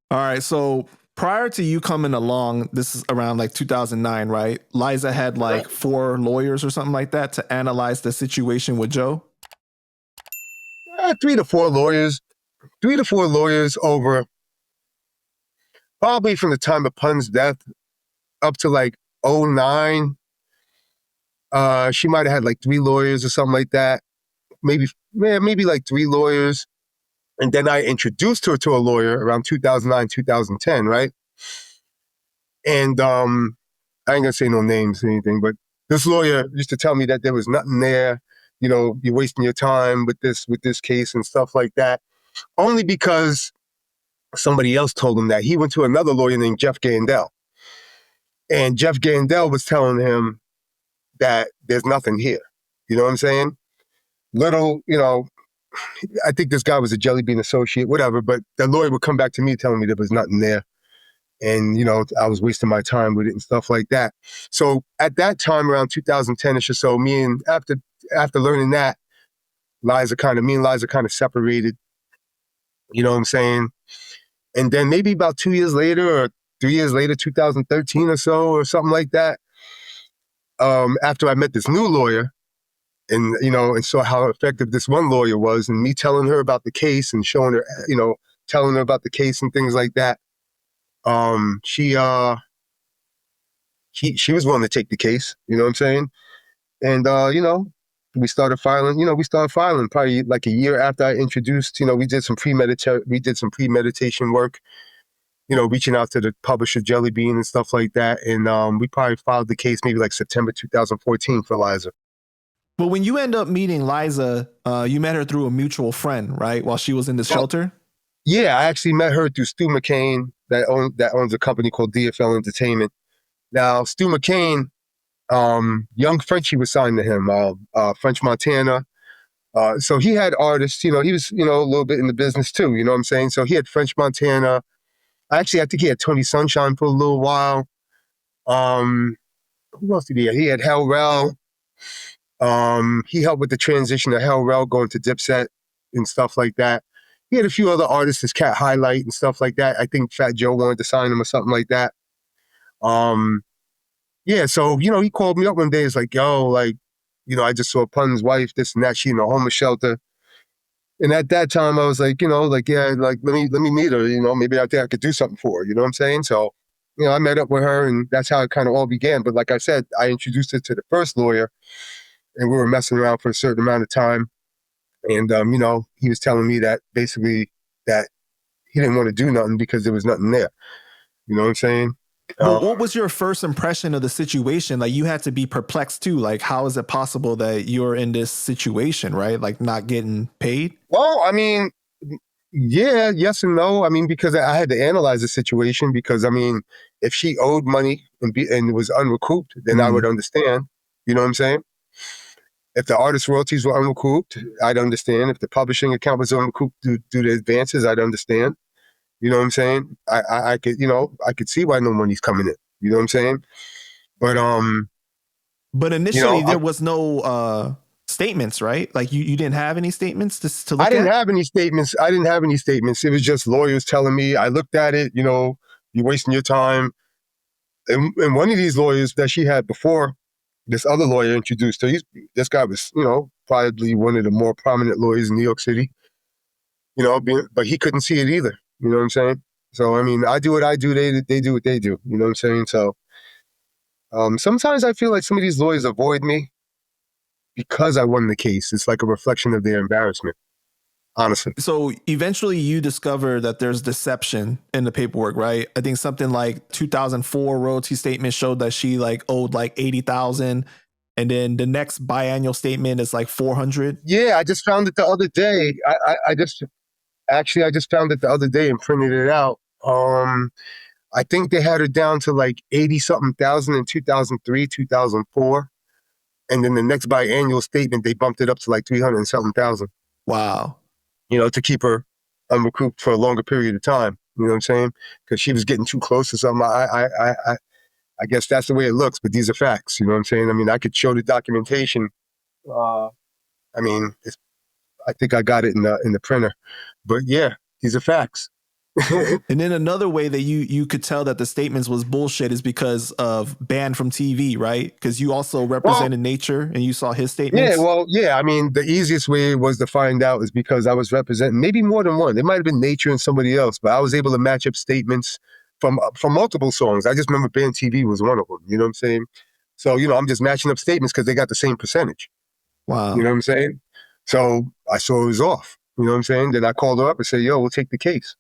All right, so prior to you coming along, this is around like 2009, right? Liza had like 4 lawyers or something like that to analyze the situation with Joe. 3 to 4 lawyers over probably from the time of Pun's death up to like '09. She might have had like 3 lawyers or something like that. Maybe like 3 lawyers. And then I introduced her to a lawyer around 2009, 2010, right? And I ain't gonna say no names or anything, but this lawyer used to tell me that there was nothing there. You know, you're wasting your time with this case and stuff like that. Only because somebody else told him that. He went to another lawyer named Jeff Gandel. And Jeff Gandel was telling him that there's nothing here. You know what I'm saying? I think this guy was a Jelly Bean associate, whatever, but the lawyer would come back to me telling me there was nothing there. And, I was wasting my time with it and stuff like that. So at that time, around 2010-ish or so, after learning that, me and Liza kind of separated. You know what I'm saying? And then maybe about 2 years later or 3 years later, 2013 or so, or something like that, after I met this new lawyer and saw how effective this one lawyer was, and me telling her about the case and showing her, telling her about the case and things like that, she was willing to take the case, you know what I'm saying? And, we started filing probably like a year after I introduced, we did some premeditation work, reaching out to the publisher Jelly Bean and stuff like that. And we probably filed the case maybe like September 2014 for Liza. But when you end up meeting Liza, you met her through a mutual friend, right? While she was in the shelter? Yeah, I actually met her through Stu McCain that owns a company called DFL Entertainment. Now, Stu McCain, young Frenchie was signed to him, French Montana. So he had artists, he was, a little bit in the business too, you know what I'm saying? So he had French Montana. Actually, I think he had Tony Sunshine for a little while. Who else did he have? He had Hell Rel. He helped with the transition of Hell Rel going to Dipset and stuff like that. He had a few other artists, his Cat Highlight and stuff like that. I think Fat Joe wanted to sign him or something like that. Yeah, so, he called me up one day. It's like, yo, like, I just saw Pun's wife, this and that. She in a homeless shelter. And at that time, I was like, yeah, like, let me meet her. Maybe I think I could do something for her. You know what I'm saying? So, I met up with her, and that's how it kind of all began. But like I said, I introduced her to the first lawyer, and we were messing around for a certain amount of time. And, he was telling me that basically that he didn't want to do nothing because there was nothing there. You know what I'm saying? But what was your first impression of the situation? Like, you had to be perplexed too. Like, how is it possible that you're in this situation, right? Like, not getting paid? Well, I mean, yeah, yes and no. I mean, because I had to analyze the situation because, I mean, if she owed money and was unrecouped, then I would understand. You know what I'm saying? If the artist royalties were unrecouped, I'd understand. If the publishing account was unrecouped due to advances, I'd understand. You know what I'm saying? I could, I could see why no money's coming in. You know what I'm saying? But initially there was no statements, right? Like you didn't have any statements to look at? I didn't have any statements. It was just lawyers telling me. I looked at it, you're wasting your time. And one of these lawyers that she had before, this other lawyer introduced her. This guy was, probably one of the more prominent lawyers in New York City, but he couldn't see it either. You know what I'm saying? So, I mean, I do what I do. They do what they do. You know what I'm saying? So, sometimes I feel like some of these lawyers avoid me because I won the case. It's like a reflection of their embarrassment, honestly. So eventually you discover that there's deception in the paperwork, right? I think something like 2004 royalty statement showed that she like owed like 80,000. And then the next biannual statement is like 400. Yeah, I just found it the other day. I just found it the other day and printed it out. I think they had her down to like 80-something thousand in 2003, 2004. And then the next biannual statement, they bumped it up to like 300-something thousand. Wow. To keep her unrecouped for a longer period of time. You know what I'm saying? Because she was getting too close to something. I guess that's the way it looks, but these are facts. You know what I'm saying? I mean, I could show the documentation. I mean, I think I got it in the printer. But yeah, these are facts. And then another way that you could tell that the statements was bullshit is because of banned from TV, right? Because you also Well, represented Nature and you saw his yeah, statements. well, yeah. I mean, the easiest way was to find out is because I was representing maybe more than one. It might have been Nature and somebody else, but I was able to match up statements from multiple songs. I just remember Band TV was one of them. You know what I'm saying? So I'm just matching up statements because they got the same percentage. You know Wow. what I'm saying? So I saw it was off. You know what I'm saying? Then I called her up and said, "Yo, we'll take the case."